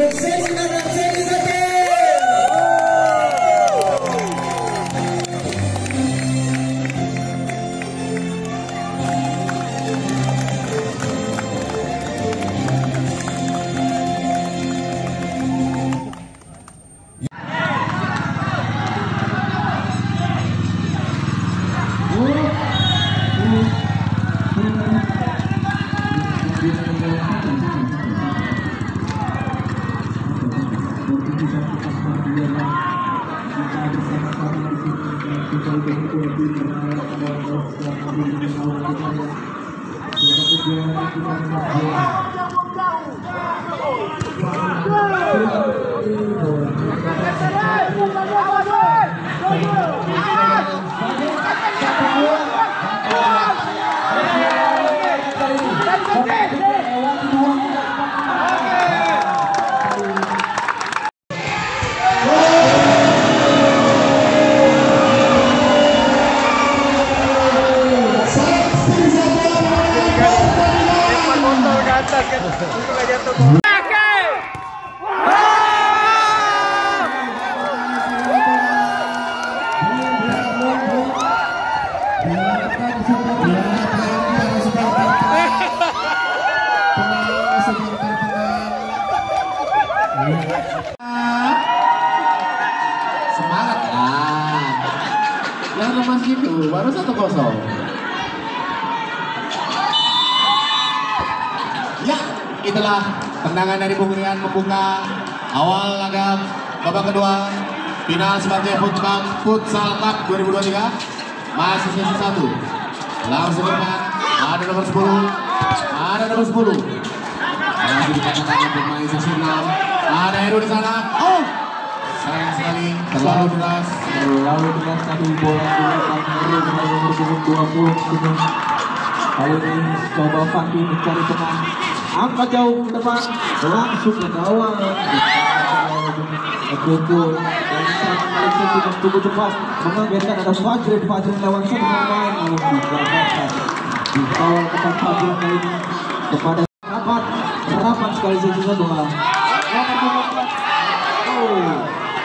Sukses anak Seni Sate. Semangat kan? Yang lemas gitu, baru 1-0. Ya, itulah tendangan dari Bung Rian membuka awal laga babak kedua final sebagai Futsal Cup 2023. Masih sesi 1. Langsung depan ada nomor 10. Ada nomor 10. Masih dikatakan pemain sesi 6. Ada Heru di sana. Oh, sayang sekali, terlalu deras tadi bola di nomor 20. Kali ini coba Fakih mencari teman, angkat jauh ke depan, langsung ke gawang. Gol dan serangan Malaysia dengan cukup cepat mengagetkan. Ada Fajrin lawan satu pemain, namun digagalkan. Dikawal ketat Fajrin kali ini kepada harapan sekali sisa bola.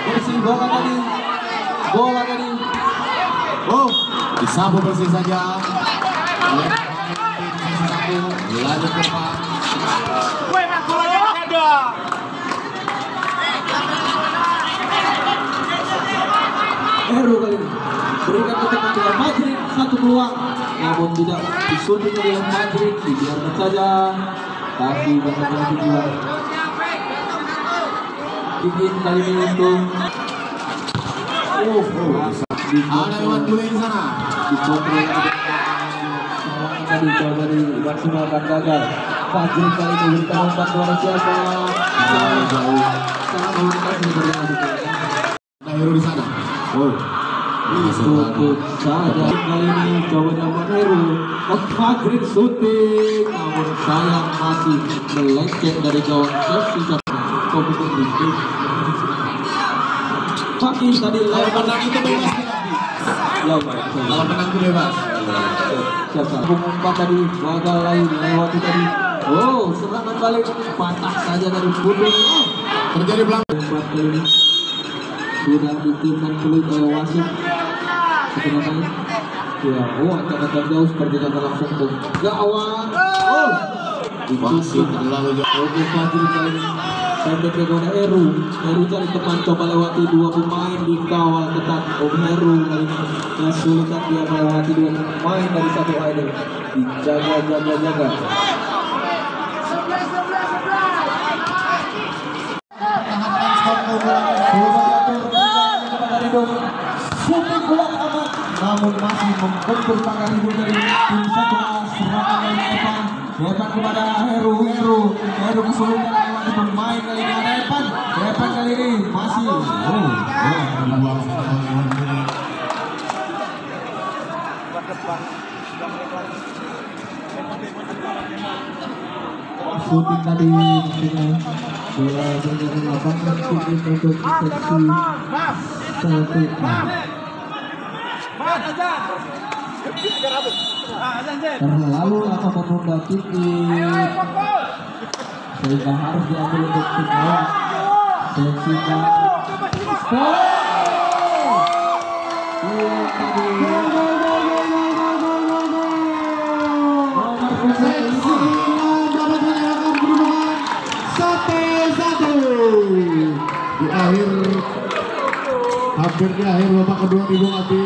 Bersih bola tadi. Oh, disapu bersih saja. Lanjut ke depan. Heru kali ini berikan ke tengah dengan Fajrin, satu peluang, namun tidak disuntik oleh Fajrin, dibiarkan saja. Kaki bahkan lagi dua. Ingin kali ini untuk ada lewat dulu di sana. Dikontrol serangan tadi coba dimaksimalkan gagal. Fajrin kali ini berikan umpan kepada siapa? Sangat menggunakan sebenarnya. Ada Heru di sana. Oh, cukup saja kali ini coba dapat Heru. Fajrin syuting, namun sayang masih melenceng dari gawang sisa. Kompetisi Fakih tadi lewat menang itu bebas kalau menang itu bebas. Umpan tadi gagal lain lewati tadi. Oh, serangan balik patah saja dari pundung. Terjadi belakang. Umpan kali ini sudah ditimpan peluit oleh wasit. Sebenarnya ya, angkat jauh seperti kata langsung ke gawang. Oh, masih terlalu jauh. Oke, Fajrin kali ini pendek kepada Heru cari teman, coba lewati dua pemain, dikawal ketat. Heru kali ini kesulitan dia melewati dua pemain dari satu idol. Dijaga. Syuting kuat amat, namun masih membentur tangan hidup dari tim sebelah. Serangan dari Evan kepada Heru kesulitan melewati pemain kali ini. Ada Evan kali ini masih syuting tadi dengan bola berjalan lapangan syuting untuk seksi 1. Terlalu lama menunda titik sehingga harus diambil untuk tim lawan. Hampir di akhir babak kedua di Bung Ati.